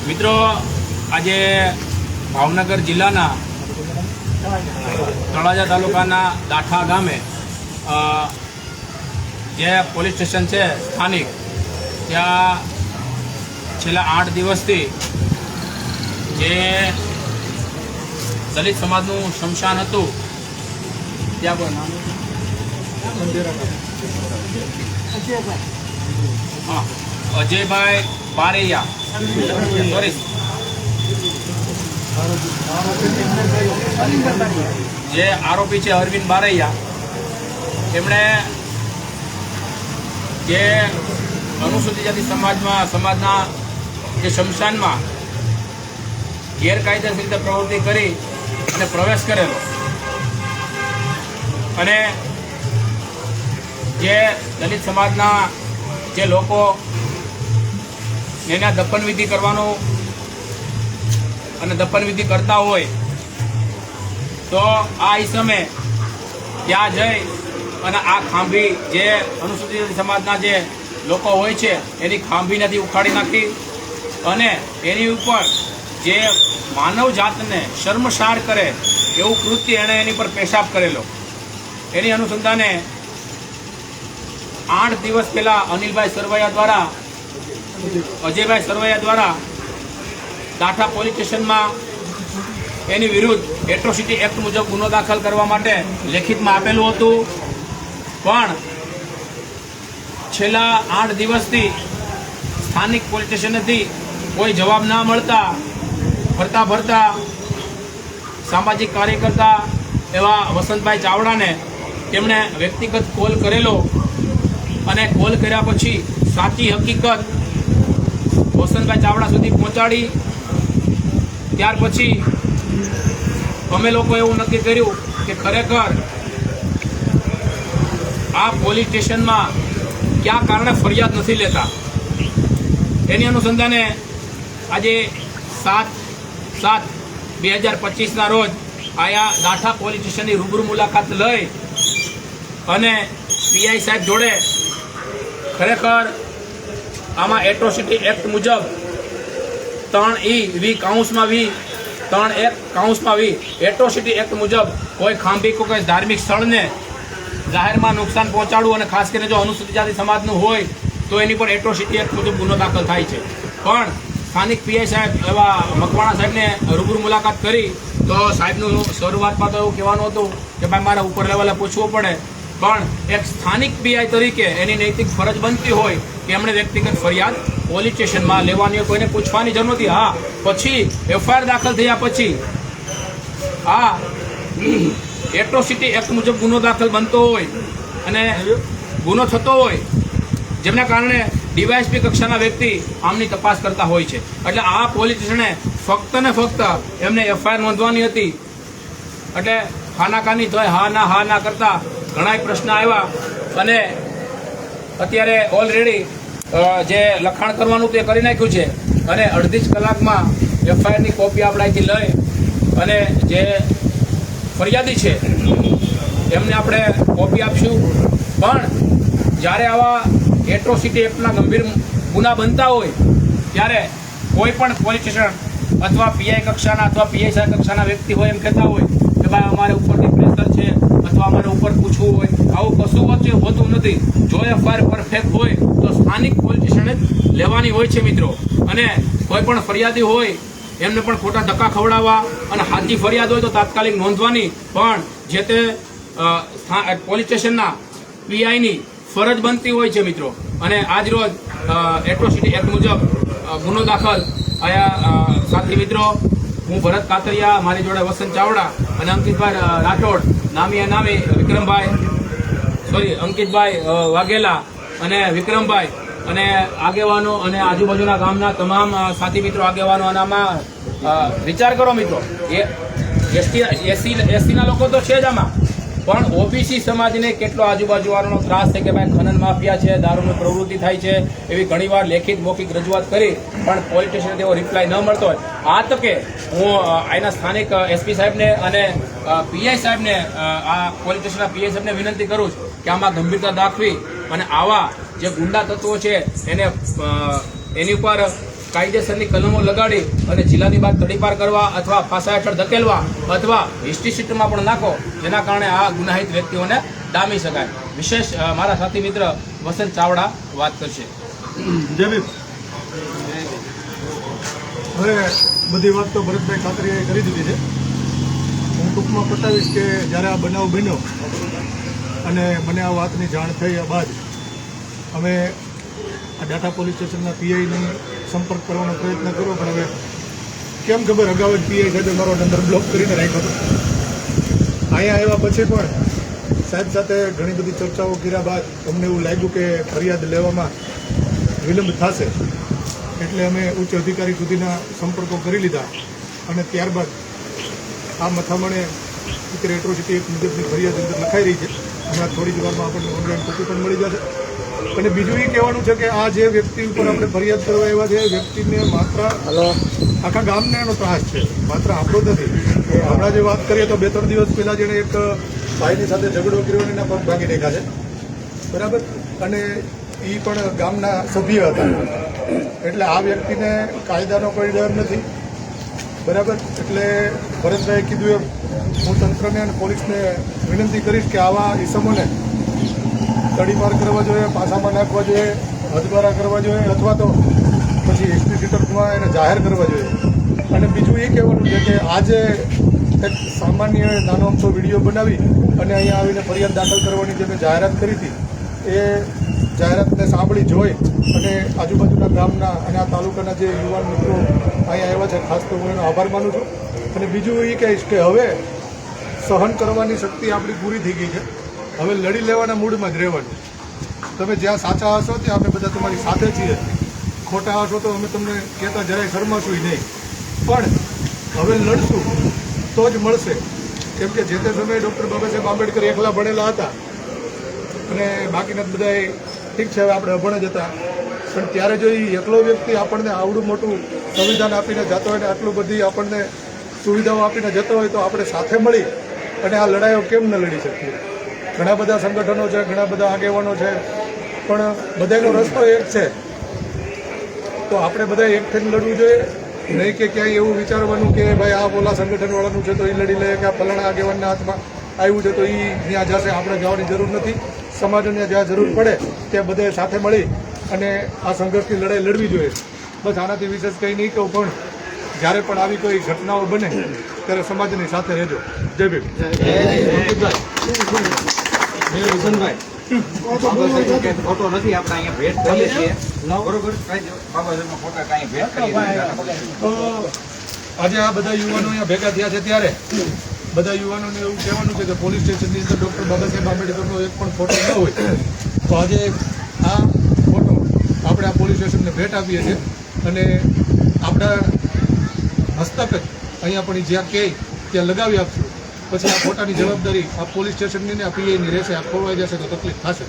મિત્રો, આજે ભાવનગર જિલ્લાના તળાજા તાલુકાના દાઠા ગામે જે પોલીસ સ્ટેશન છે સ્થાનિક, ત્યાં છેલ્લા 8 દિવસથી જે દલિત સમાજનું શમશાન હતું ત્યાં અજયભાઈ બારૈયા સોરી જે આરોપી છે અરવિંદ બારૈયા, એમણે જે અનુસૂચિત જાતિ સમાજના જે શમશાનમાં ગેરકાયદેસર રીતે પ્રવૃત્તિ કરી અને પ્રવેશ કરેલો અને જે દલિત સમાજના જે લોકો એના દફનવિધિ કરવાનું અને દફનવિધિ કરતા હોય તો આ ઈસમે ત્યાં જઈ અને આ ખાંભી જે અનુસૂચિત સમાજના જે લોકો હોય છે એની ખાંભી નથી ઉખાડી નાખી અને એની ઉપર જે માનવ જાતને શર્મસાર કરે એવું કૃત્ય એણે એની પર પેશાબ કરેલો. એની અનુસંધાને 8 દિવસ પહેલા અનિલભાઈ સરવૈયા દ્વારા અજયભાઈ સરવૈયા દ્વારા દાઠા પોલીસ સ્ટેશનમાં એની વિરુદ્ધ એટ્રોસિટી એક્ટ મુજબ ગુનો દાખલ કરવા માટે લેખિતમાં આપેલું હતું, પણ છેલ્લા 8 દિવસથી સ્થાનિક પોલીસ સ્ટેશનેથી કોઈ જવાબ ના મળતા ફરતા સામાજિક કાર્યકર્તા એવા વસંતભાઈ ચાવડાને તેમણે વ્યક્તિગત કોલ કરેલો અને કોલ કર્યા પછી સાચી હકીકત વસંતભાઈ ચાવડા સુધી પહોંચાડી. ત્યાર પછી અમે લોકો એવું નક્કી કર્યું કે ખરેખર આ પોલીસ સ્ટેશનમાં કયા કારણે ફરિયાદ નથી લેતા. એની અનુસંધાને આજે 7/7/2025 રોજ આયા દાઠા પોલીસ સ્ટેશનની રૂબરૂ મુલાકાત લઈ અને પીઆઈ સાહેબ જોડે ખરેખર આમાં એટ્રોસિટી એક્ટ મુજબ 3E(3)(1) એટ્રોસિટી એક્ટ મુજબ કોઈ ખાંભી કોઈ ધાર્મિક સ્થળને જાહેરમાં નુકસાન પહોંચાડવું અને ખાસ કરીને જો અનુસૂચિત જાતિ સમાજનું હોય તો એની પર એટ્રોસિટી એક્ટ મુજબ ગુનો દાખલ થાય છે. પણ સ્થાનિક પીઆઈ સાહેબ એવા મકવાણા સાહેબને રૂબરૂ મુલાકાત કરી તો સાહેબનું શરૂઆતમાં તો એવું કહેવાનું હતું કે ભાઈ મારે ઉપર લેવલે પૂછવું પડે, પણ એક સ્થાનિક પીઆઈ તરીકે એની નૈતિક ફરજ બનતી હોય કે એમણે વ્યક્તિગત ફરિયાદ પોલીસ સ્ટેશનમાં લેવાની હોય, કોઈને પૂછવાની જરૂર નથી. હા, પછી એફઆઈઆર દાખલ થયા પછી આ એટ્રોસિટી એક્ટ મુજબ ગુનો દાખલ બનતો હોય અને ગુનો થતો હોય જેમના કારણે ડીવાયએસપી કક્ષાના વ્યક્તિ આમની તપાસ કરતા હોય છે. એટલે આ પોલીસ સ્ટેશને ફક્ત ને ફક્ત એમને એફઆઈઆર નોંધવાની હતી. એટલે ખાનાખાની તો હા ના કરતા ઘણા પ્રશ્ન આવ્યા અને અત્યારે ઓલરેડી જે લખાણ કરવાનું તે કરી નાખ્યું છે અને અડધી જ કલાકમાં એફઆઈઆરની કોપી આપણે અહીંથી લઈ અને જે ફરિયાદી છે એમને આપણે કોપી આપશું. પણ જ્યારે આવા એટ્રોસિટી એક્ટના ગંભીર ગુના બનતા હોય ત્યારે કોઈ પણ પોલીસ સ્ટેશન અથવા પીઆઈ કક્ષાના અથવા પીઆઈ સાહેબ કક્ષાના વ્યક્તિ હોય એમ કહેતા હોય કે ભાઈ અમારે ઉપરથી પ્રેશર છે અથવા અમારે ઉપર પૂછવું હોય, આવું કશું વચ્ચે હોતું નથી. જો એફઆઈઆર પરફેક્ટ હોય તો સ્થાનિક પોલીસ સ્ટેશને જ લેવાની હોય છે મિત્રો. અને કોઈ પણ ફરિયાદી હોય એમને પણ ખોટા ધક્કા ખવડાવવા અને સાચી ફરિયાદ હોય તો તાત્કાલિક નોંધવાની પણ જે તે પોલીસ સ્ટેશનના પીઆઈની ફરજ બનતી હોય છે મિત્રો. અને આજ રોજ એટ્રોસિટી એક્ટ મુજબ ગુનો દાખલ આયા સાથી મિત્રો, હું ભરત કાતરિયા, મારી જોડે વસંત ચાવડા અને અંકિતભાઈ રાઠોડ નામી અંકિતભાઈ વાઘેલા અને વિક્રમભાઈ અને આગેવાનો અને આજુબાજુના ગામના તમામ સાથી મિત્રો આગેવાનો. અને આમાં વિચાર કરો મિત્રો, એ એસટીના લોકો તો છે જ આમાં, પણ ઓબીસી સમાજને કેટલો આજુબાજુવાળાનો ત્રાસ છે કે ભાઈ ખનન માફિયા છે, દારૂની પ્રવૃત્તિ થાય છે, એવી ઘણીવાર લેખિત મૌખિક રજૂઆત કરી પણ પોલીસ સ્ટેશને તેવો રિપ્લાય ન મળતો હોય. આ તકે હું અહીંના સ્થાનિક એસપી સાહેબને અને પીઆઈ સાહેબને આ પોલીસ સ્ટેશનના પીઆઈ સાહેબને વિનંતી કરું છું કે આમાં ગંભીરતા દાખવી અને આવા જે ગુંડા તત્વો છે એની ઉપર કાયદેસરની કલમો લગાડી અને જિલ્લાની બહાર તડીપાર કરવા અથવા ફાંસા હેઠળ ધકેલવા અથવા હિસ્ટ્રી શીટમાં પણ નાખો, જેના કારણે આ ગુનાહિત વ્યક્તિઓને ડામી શકાય. વિશેષ મારા સાથી મિત્ર વસંત ચાવડા વાત કરશે. હવે બધી વાત તો ભરતભાઈ ખાતરીએ કરી દીધી છે. હું ટૂંકમાં બતાવીશ કે જ્યારે આ બનાવ બન્યો અને મને આ વાતની જાણ થઈ બાદ અમે આ ડાટા પોલીસ સ્ટેશનના પીઆઈની સંપર્ક કરવાનો પ્રયત્ન કર્યો, પણ હવે કેમ ખબર અગાઉ જ પીઆઈ સાહેબે મારો નંબર બ્લોક કરીને રાખ્યો હતો. અહીંયા આવ્યા પછી પણ સાહેબ સાથે ઘણી બધી ચર્ચાઓ કર્યા બાદ અમને એવું લાગ્યું કે ફરિયાદ લેવામાં વિલંબ થશે, એટલે અમે ઉચ્ચ અધિકારી સુધીના સંપર્કો કરી લીધા અને ત્યારબાદ આ મથામણે એટ્રોસિટી એક્ટ મુજબની ફરિયાદ અંદર લખાઈ રહી છે. હમણાં થોડી જ વારમાં આપણને ઓનલાઈન કોપી પણ મળી જશે. અને બીજું એ કહેવાનું છે કે આ જે વ્યક્તિ ઉપર આપણે ફરિયાદ કરવા આવ્યા છે એ વ્યક્તિને માત્ર આખા ગામને એનો ત્રાસ છે, માત્ર આપણો જ નથી. હમણાં જે વાત કરીએ તો 2-3 દિવસ પહેલાં જેણે એક ભાઈની સાથે ઝઘડો કર્યો અને એના પગ ભાગી નાખ્યા છે, બરાબર, અને એ પણ ગામના સભ્ય હતા. એટલે આ વ્યક્તિને કાયદાનો કોઈ ડર નથી, બરાબર. એટલે ભરતભાઈએ કીધું એમ હું તંત્રને અને પોલીસને વિનંતી કરીશ કે આવા ઇસમોને તડીપાર કરવા જોઈએ, પાસામાં નાખવા જોઈએ, હદબારા કરવા જોઈએ અથવા તો પછી એક્સપ્લિસિટરમાં એને જાહેર કરવા જોઈએ. અને બીજું એ કહેવાનું છે કે આજે એક સામાન્ય નાનો અમથો વિડીયો બનાવી અને અહીંયા આવીને ફરિયાદ દાખલ કરવાની જે મેં જાહેરાત કરી હતી એ જાહેરાતને સાંભળી જોઈ અને આજુબાજુના ગામના અને આ તાલુકાના જે યુવાન મિત્રો અહીંયા આવ્યા છે, ખાસ તો હું એનો આભાર માનું છું. અને બીજું એ કહીશ કે હવે સહન કરવાની શક્તિ આપણી પૂરી થઈ ગઈ છે. હવે લડી લેવાના મૂડમાં જ રહેવાનું. તમે જ્યાં સાચા હશો ત્યાં અમે બધા તમારી સાથે છીએ, ખોટા હશો તો અમે તમને કહેતા જરાય શરમાશું નહીં, પણ હવે લડશું તો જ મળશે. કેમ કે જે તે સમયે ડૉક્ટર બાબા સાહેબ આંબેડકર એકલા ભણેલા હતા અને બાકીના બધાએ ઠીક છે હવે આપણે અભણ જ હતા, પણ ત્યારે જો એ એકલો વ્યક્તિ આપણને આવડું મોટું સંવિધાન આપીને જતો હોય ને આટલું બધી આપણને સુવિધાઓ આપીને જતો હોય તો આપણે સાથે મળી અને આ લડાઈઓ કેમ ન લડી શકીએ. ઘણા બધા સંગઠનો છે, ઘણા બધા આગેવાનો છે, પણ બધાનો રસ્તો એક છે. તો આપણે બધા એક થઈને લડવું જોઈએ, નહીં કે ક્યાંય એવું વિચારવાનું કે ભાઈ આ ઓલા સંગઠનવાળાનું છે તો એ લડી લે, કે આ ફલાણા આગેવાનના હાથમાં આવ્યું છે તો એ ત્યાં જશે. આપણે જવાની જરૂર નથી. સમાજને જ્યાં જરૂર પડે ત્યાં બધાએ સાથે મળી અને આ સંઘર્ષની લડાઈ લડવી જોઈએ. બસ આનાથી વિશેષ કંઈ નહીં કહું, પણ જ્યારે પણ આવી કોઈ ઘટનાઓ બને ત્યારે સમાજની સાથે રહેજો. જય ભીમ. ફોટો નથી આપણે અહીંયા ભેટ કરીએ છીએ, બરોબર? તો આજે આ બધા યુવાનો અહીંયા ભેગા થયા છે ત્યારે બધા યુવાનોને એવું કહેવાનું છે કે પોલીસ સ્ટેશનની અંદર ડૉક્ટર બાબા સાહેબ આંબેડકરનો એક પણ ફોટો ન હોય તો આજે આ ફોટો આપણે આ પોલીસ સ્ટેશનને ભેટ આપીએ છીએ અને આપણા હસ્તક જ અહીંયા પણ જ્યાં કહે ત્યાં લગાવી આપશું. પછી આ ફોટાની જવાબદારી આ પોલીસ સ્ટેશનની ને આ પીઆઈની રહેશે. આ ખોવાઈ જશે તો તકલીફ થશે.